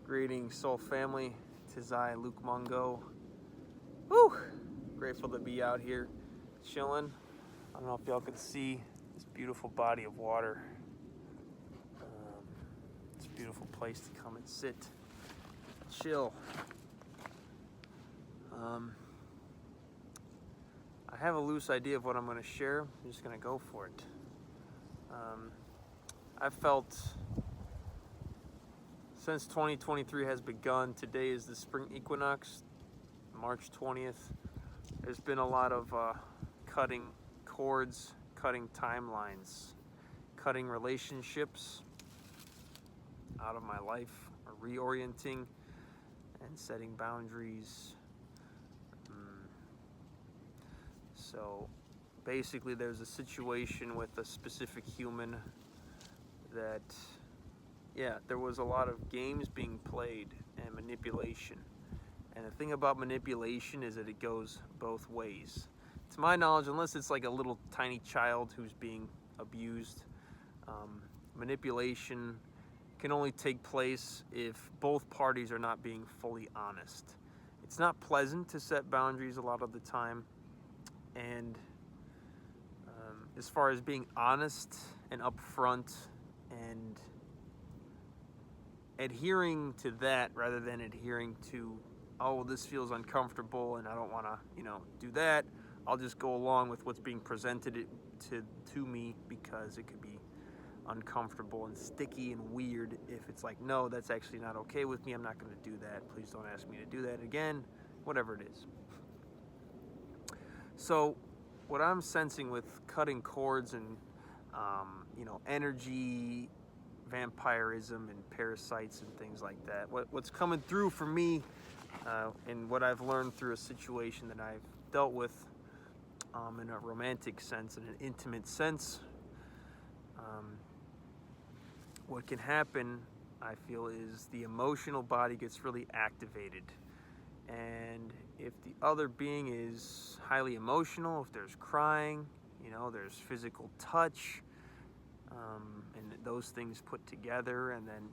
Greetings, soul family. Tis I, Luke Mungo. Woo! Grateful to be out here chilling. I don't know if y'all can see this beautiful body of water. It's a beautiful place to come and sit, chill. I have a loose idea of what I'm going to share. I'm just going to go for it. I felt since 2023 has begun, today is the spring equinox, March 20th. There's been a lot of cutting cords, cutting timelines, cutting relationships out of my life, or reorienting and setting boundaries. So basically there's a situation with a specific human that, there was a lot of games being played and manipulation. And the thing about manipulation is that it goes both ways. To my knowledge, unless it's like a little tiny child who's being abused, manipulation can only take place if both parties are not being fully honest. It's not pleasant to set boundaries a lot of the time. And as far as being honest and upfront and adhering to that rather than adhering to, oh, well, this feels uncomfortable and I don't want to, do that. I'll just go along with what's being presented to me because it could be uncomfortable and sticky and weird. If it's like, no, that's actually not okay with me. I'm not going to do that. Please don't ask me to do that again. Whatever it is. So what I'm sensing with cutting cords and, energy, vampirism and parasites and things like that, what's coming through for me and what I've learned through a situation that I've dealt with in a romantic sense, in an intimate sense, what can happen, I feel, is the emotional body gets really activated. And if the other being is highly emotional, if there's crying, there's physical touch, and those things put together, and then,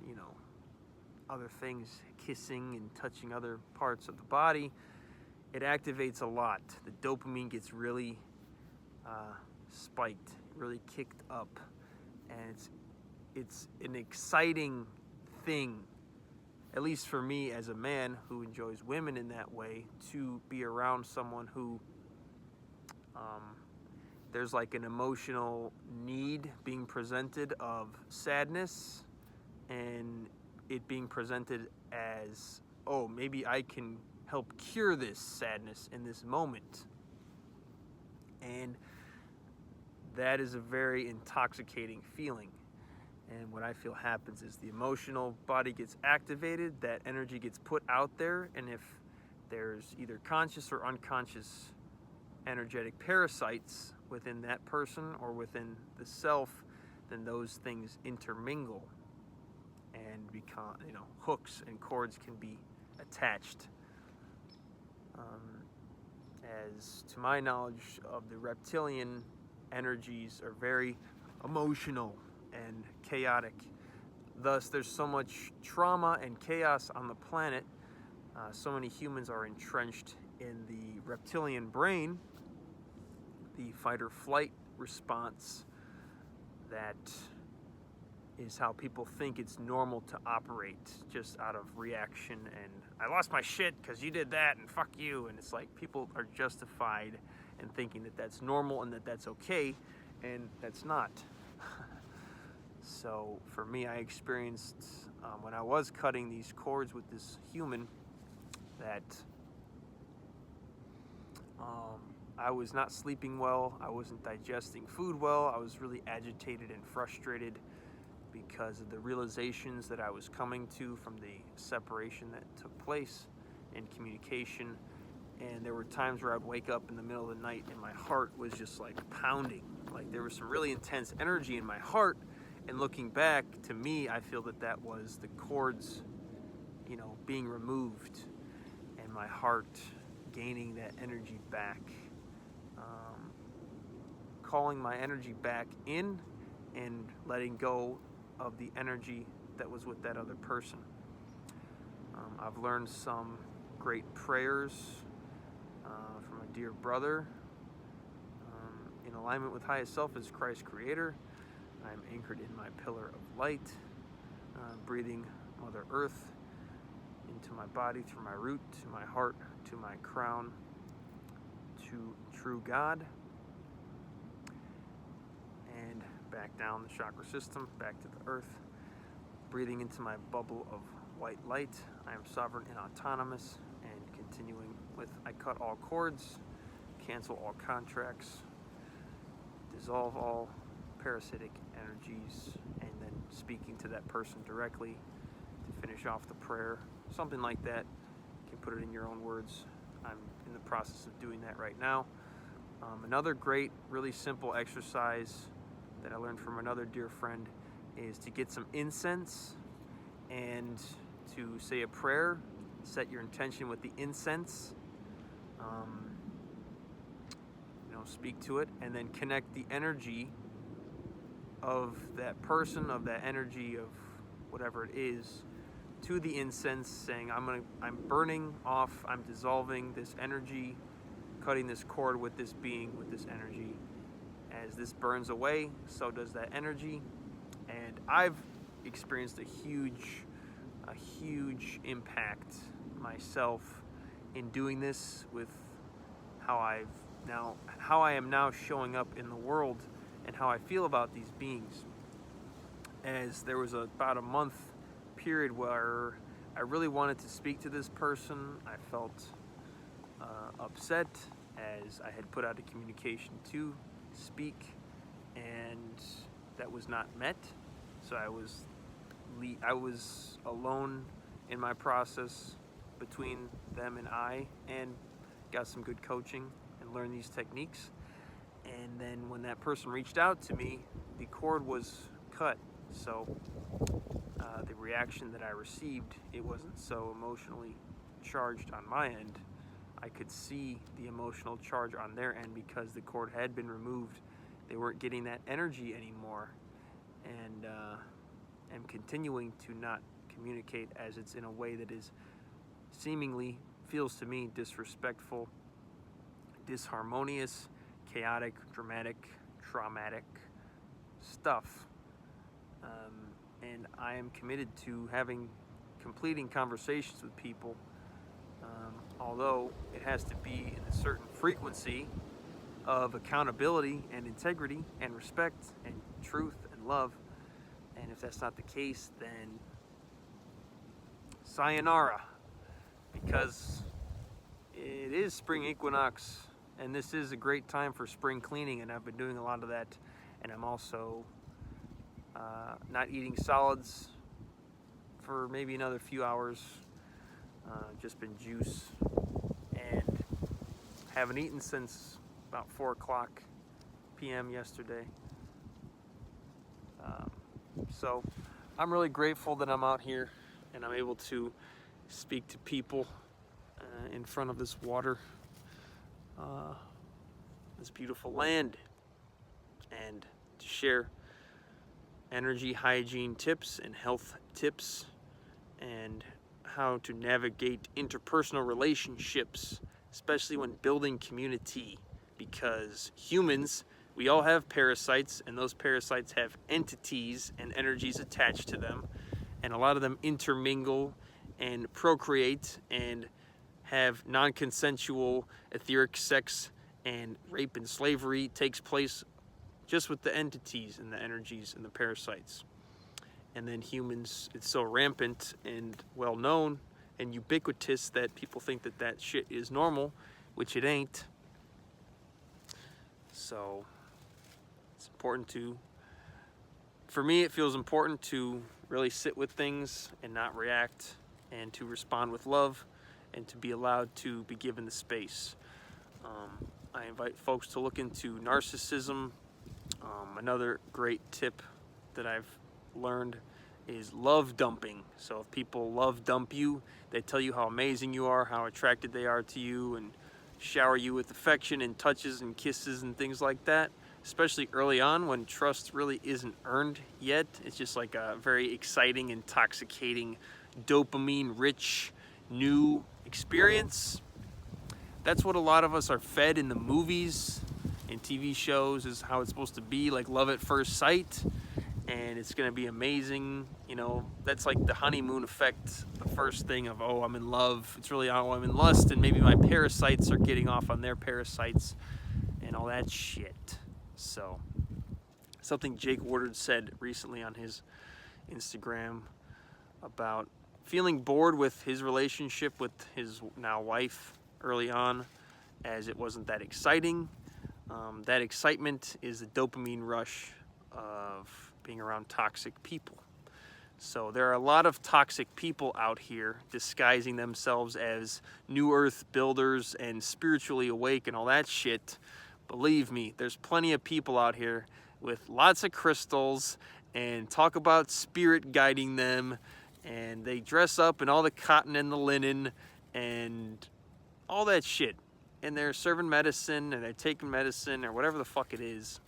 other things, kissing and touching other parts of the body, it activates a lot. The dopamine gets really spiked, really kicked up, and it's an exciting thing, at least for me as a man who enjoys women in that way, to be around someone who there's like an emotional need being presented of sadness, and it being presented as, oh, maybe I can help cure this sadness in this moment. And that is a very intoxicating feeling. And what I feel happens is the emotional body gets activated, that energy gets put out there, and if there's either conscious or unconscious energetic parasites within that person or within the self, then those things intermingle and become, hooks and cords can be attached. As to my knowledge of the reptilian energies are very emotional and chaotic. Thus, there's so much trauma and chaos on the planet. So many humans are entrenched in the reptilian brain, the fight or flight response. That is how people think it's normal to operate, just out of reaction and I lost my shit because you did that and fuck you. And it's like people are justified in thinking that that's normal and that that's okay, and that's not. So for me, I experienced when I was cutting these cords with this human that I was not sleeping well, I wasn't digesting food well, I was really agitated and frustrated because of the realizations that I was coming to from the separation that took place in communication. And there were times where I'd wake up in the middle of the night and my heart was just like pounding. Like there was some really intense energy in my heart. And looking back, to me, I feel that was the cords, being removed and my heart gaining that energy back. Calling my energy back in and letting go of the energy that was with that other person. I've learned some great prayers from a dear brother. In alignment with highest self as Christ creator, I'm anchored in my pillar of light, breathing Mother Earth into my body through my root, to my heart, to my crown, to true God, and back down the chakra system, back to the earth, breathing into my bubble of white light. I am sovereign and autonomous, and continuing with I cut all cords, cancel all contracts, dissolve all parasitic energies, and then speaking to that person directly to finish off the prayer. Something like that. You can put it in your own words. I'm in the process of doing that right now. Another great, really simple exercise that I learned from another dear friend is to get some incense and to say a prayer, set your intention with the incense, speak to it, and then connect the energy of that person, of that energy of whatever it is, to the incense, saying I'm burning off, I'm dissolving this energy, cutting this cord with this being, with this energy. As this burns away, so does that energy. And I've experienced a huge impact myself in doing this, with how I am now showing up in the world and how I feel about these beings. As there was about a month period where I really wanted to speak to this person. I felt upset as I had put out a communication to speak, and that was not met. So I was alone in my process between them and I, and got some good coaching and learned these techniques. And then when that person reached out to me, the cord was cut. So the reaction that I received, it wasn't so emotionally charged on my end. I could see the emotional charge on their end because the cord had been removed. They weren't getting that energy anymore. And am continuing to not communicate, as it's in a way that is seemingly, feels to me, disrespectful, disharmonious, chaotic, dramatic, traumatic stuff. And I am committed to completing conversations with people, although it has to be in a certain frequency of accountability and integrity and respect and truth and love. And if that's not the case, then sayonara, because it is spring equinox, and this is a great time for spring cleaning, and I've been doing a lot of that. And I'm also not eating solids for maybe another few hours, just been juice, and haven't eaten since about 4 o'clock p.m. yesterday. So I'm really grateful that I'm out here and I'm able to speak to people in front of this water, this beautiful land, and to share energy hygiene tips and health tips, and how to navigate interpersonal relationships, especially when building community, because humans, we all have parasites, and those parasites have entities and energies attached to them, and a lot of them intermingle and procreate and have non-consensual etheric sex, and rape and slavery takes place just with the entities and the energies and the parasites. And then humans, it's so rampant and well known and ubiquitous that people think that that shit is normal, which it ain't. So it's important for me, it feels important to really sit with things and not react, and to respond with love, and to be allowed to be given the space. I invite folks to look into narcissism. Another great tip that I've learned is love dumping. So if people love dump you, they tell you how amazing you are, how attracted they are to you, and shower you with affection and touches and kisses and things like that, especially early on when trust really isn't earned yet. It's just like a very exciting, intoxicating dopamine rich new experience. That's what a lot of us are fed in the movies and TV shows, is how it's supposed to be, like love at first sight. And it's gonna be amazing. You know, that's like the honeymoon effect, the first thing of, oh, I'm in love. It's really, oh, I'm in lust, and maybe my parasites are getting off on their parasites and all that shit. So, something Jake Woodard said recently on his Instagram about feeling bored with his relationship with his now wife early on, as it wasn't that exciting. That excitement is the dopamine rush of being around toxic people. So there are a lot of toxic people out here disguising themselves as new earth builders and spiritually awake and all that shit. Believe me, there's plenty of people out here with lots of crystals and talk about spirit guiding them, and they dress up in all the cotton and the linen and all that shit. And they're serving medicine, and they're taking medicine, or whatever the fuck it is.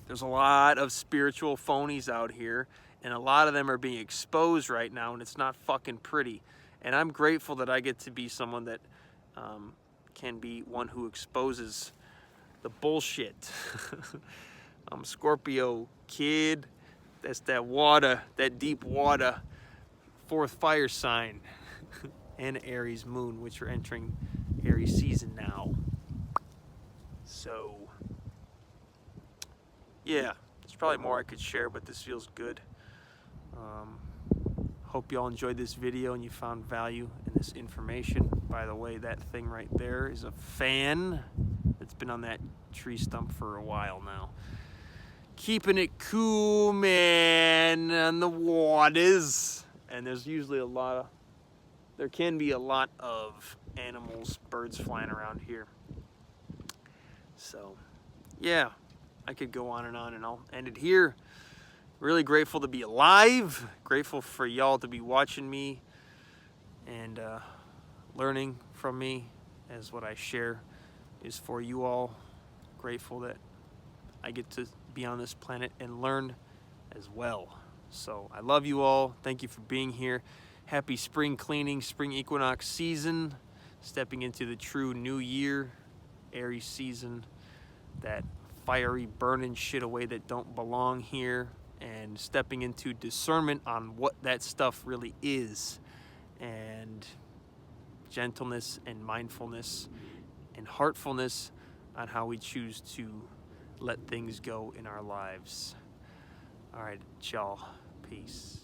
There's a lot of spiritual phonies out here, and a lot of them are being exposed right now, and it's not fucking pretty. And I'm grateful that I get to be someone that can be one who exposes the bullshit. I'm Scorpio, kid. That's that water, that deep water, fourth fire sign. And Aries moon, which are entering Aries season now. So, yeah, there's probably more I could share, but this feels good. Hope you all enjoyed this video and you found value in this information. By the way, that thing right there is a fan that's been on that tree stump for a while now. Keeping it cool, man, on the waters. And there's usually there can be a lot of animals, birds flying around here. So, yeah, I could go on, and I'll end it here. Really grateful to be alive. Grateful for y'all to be watching me and learning from me, as what I share is for you all. Grateful that I get to be on this planet and learn as well. So I love you all. Thank you for being here. Happy spring cleaning, spring equinox season. Stepping into the true new year, Aries season. That fiery burning shit away that don't belong here. And stepping into discernment on what that stuff really is. And gentleness and mindfulness and heartfulness on how we choose to let things go in our lives. All right, y'all. Peace.